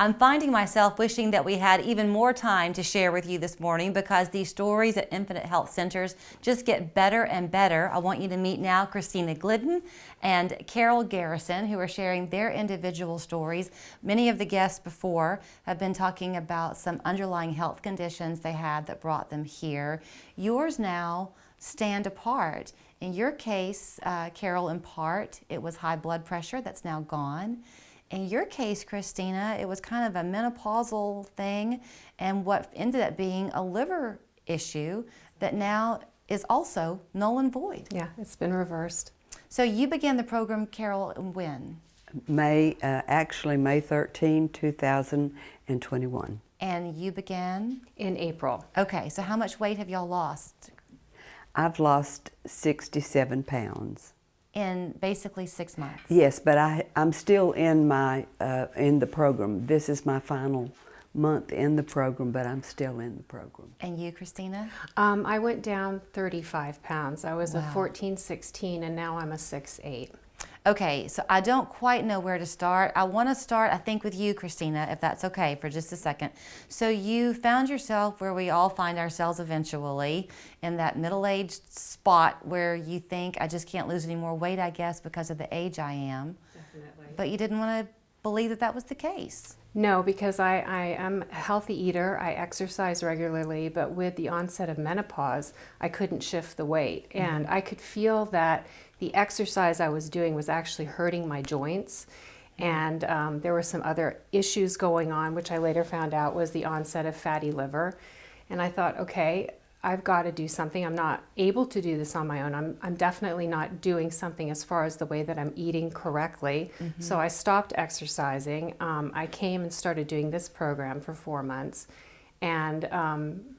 I'm finding myself wishing that we had even more time to share with you this morning because these stories at Infinite Health Centers just get better and better. I want you to meet now Christina Glidden and Garrison, who are sharing their individual stories. Many of the guests before have been talking about some underlying health conditions they had that brought them here. Yours now stand apart. In your case, Carol, in part, it was high blood pressure that's now gone. In your case, Christina, it was kind of a menopausal thing and what ended up being a liver issue that now is also null and void. Yeah, it's been reversed. So you began the program, Carol, when? Actually May 13, 2021. And you began? In April. Okay, so how much weight have y'all lost? I've lost 67 pounds. In basically 6 months? Yes, but I'm still in the program. This is my final month in the program, but I'm still in the program. And you, Christina? I went down 35 pounds. I was Wow. a 14, 16, and now I'm a 6'8". Okay, so I don't quite know where to start. I want to start, I think, with you, Christina, if that's okay, for just a second. So you found yourself where we all find ourselves eventually, in that middle-aged spot where you think, I just can't lose any more weight, I guess, because of the age I am. Definitely. But you didn't want to believe that that was the case. No, because I am a healthy eater. I exercise regularly, but with the onset of menopause, I couldn't shift the weight. And I could feel that the exercise I was doing was actually hurting my joints. And there were some other issues going on, which I later found out was the onset of fatty liver. And I thought, okay, I've got to do something. I'm not able to do this on my own. I'm definitely not doing something as far as the way that I'm eating correctly. So I stopped exercising. I came and started doing this program for 4 months. And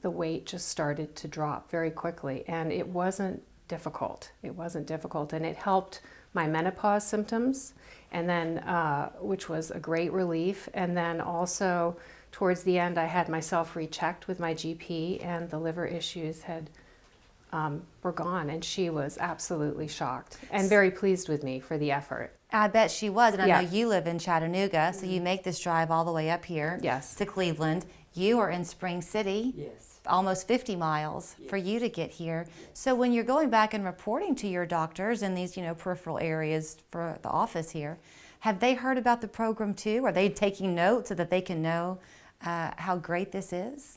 the weight just started to drop very quickly. And it wasn't difficult. It wasn't difficult. And it helped my menopause symptoms, and then which was a great relief. And then also, towards the end, I had myself rechecked with my GP, and the liver issues were gone, and she was absolutely shocked and very pleased with me for the effort. I bet she was, and I Yeah. know you live in Chattanooga, so you make this drive all the way up here Yes. to Cleveland. You are in Spring City. Yes. Almost 50 miles for you to get here. So when you're going back and reporting to your doctors in these, peripheral areas for the office here, have they heard about the program too? Are they taking notes so that they can know how great this is?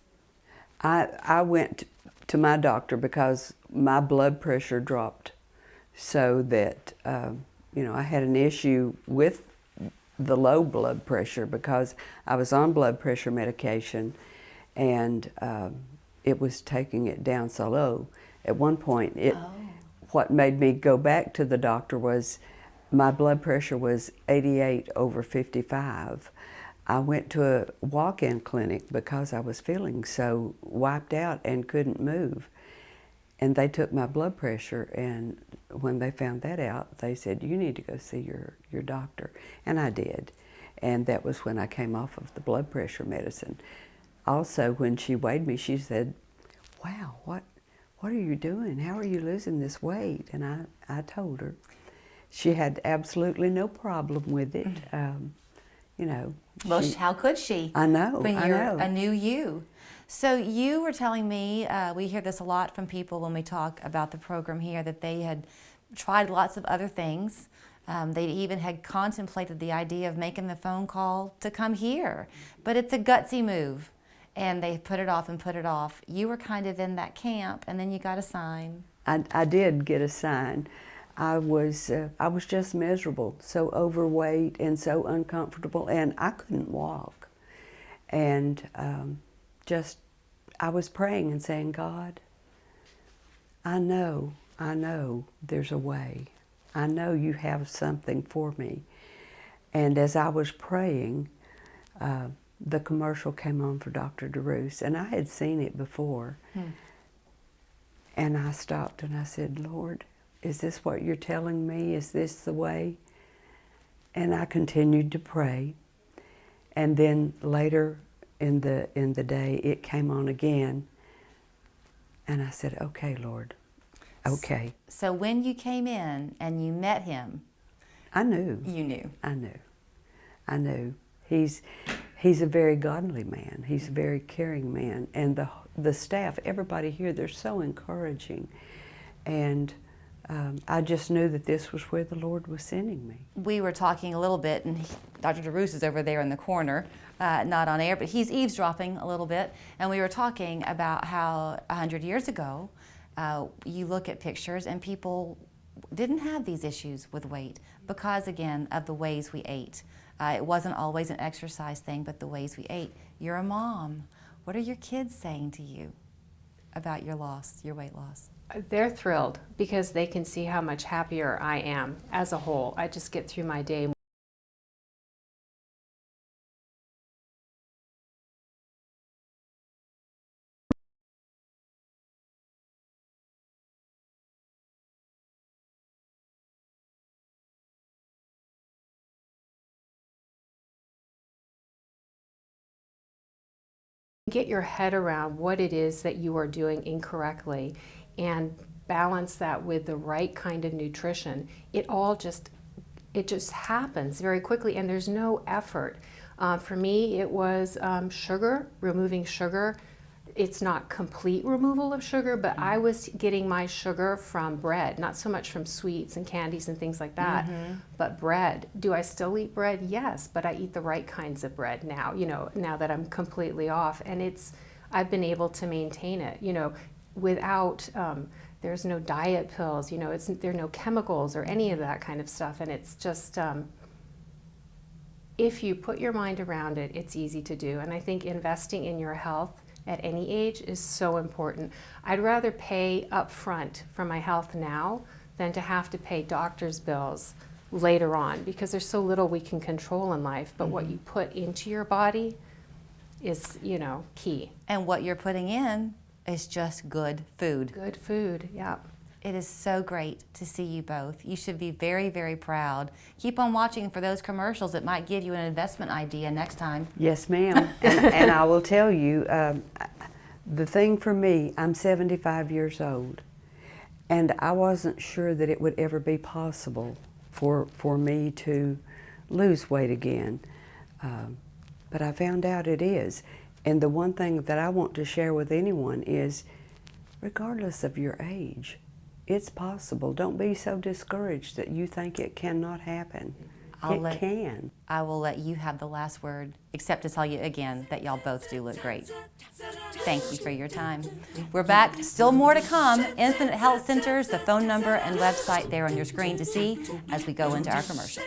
I went to my doctor because my blood pressure dropped so that, I had an issue with the low blood pressure because I was on blood pressure medication and it was taking it down so low. At one point, what made me go back to the doctor was my blood pressure was 88/55. I went to a walk-in clinic because I was feeling so wiped out and couldn't move. And they took my blood pressure, and when they found that out, they said, you need to go see your doctor. And I did. And that was when I came off of the blood pressure medicine. Also, when she weighed me, she said, wow, what are you doing? How are you losing this weight? And I told her. She had absolutely no problem with it. Well, how could she? I know, When I you're know. a new you. So you were telling me, we hear this a lot from people when we talk about the program here, that they had tried lots of other things. They even had contemplated the idea of making the phone call to come here. But it's a gutsy move. And they put it off and put it off. You were kind of in that camp, and then you got a sign. I did get a sign. I was just miserable, so overweight and so uncomfortable, and I couldn't walk. And I was praying and saying, God, I know there's a way. I know you have something for me. And as I was praying, the commercial came on for Dr. deRoos, and I had seen it before. And I stopped and I said, Lord, is this what you're telling me? Is this the way? And I continued to pray. And then later in the day, it came on again. And I said, okay, Lord, okay. So when you came in and you met him, I knew. you knew. I knew. I knew. He's he's a very godly man. He's a very caring man. And the staff, everybody here, they're so encouraging. And I just knew that this was where the Lord was sending me. We were talking a little bit, and Dr. deRoos is over there in the corner, not on air, but he's eavesdropping a little bit. And we were talking about how 100 years ago, you look at pictures and people didn't have these issues with weight because, again, of the ways we ate. It wasn't always an exercise thing, but the ways we ate. You're a mom. What are your kids saying to you about your loss, your weight loss? They're thrilled because they can see how much happier I am as a whole. I just get through my day. Get your head around what it is that you are doing incorrectly and balance that with the right kind of nutrition. It just happens very quickly, and there's no effort. For me, it was sugar, removing sugar. It's not complete removal of sugar, but I was getting my sugar from bread, not so much from sweets and candies and things like that, but bread. Do I still eat bread? Yes, but I eat the right kinds of bread now, now that I'm completely off. And I've been able to maintain it, without, there's no diet pills, there are no chemicals or any of that kind of stuff. And it's just, if you put your mind around it, it's easy to do. And I think investing in your health at any age is so important. I'd rather pay up front for my health now than to have to pay doctor's bills later on, because there's so little we can control in life, but what you put into your body is, key. And what you're putting in is just good food. Good food, yeah. It is so great to see you both. You should be very, very proud. Keep on watching for those commercials that might give you an investment idea next time. Yes, ma'am. and I will tell you, the thing for me, I'm 75 years old, and I wasn't sure that it would ever be possible for me to lose weight again. But I found out it is. And the one thing that I want to share with anyone is, regardless of your age, it's possible. Don't be so discouraged that you think it cannot happen. It can. I will let you have the last word, except to tell you again that y'all both do look great. Thank you for your time. We're back. Still more to come. Infinite Health Centers, the phone number and website there on your screen to see as we go into our commercial.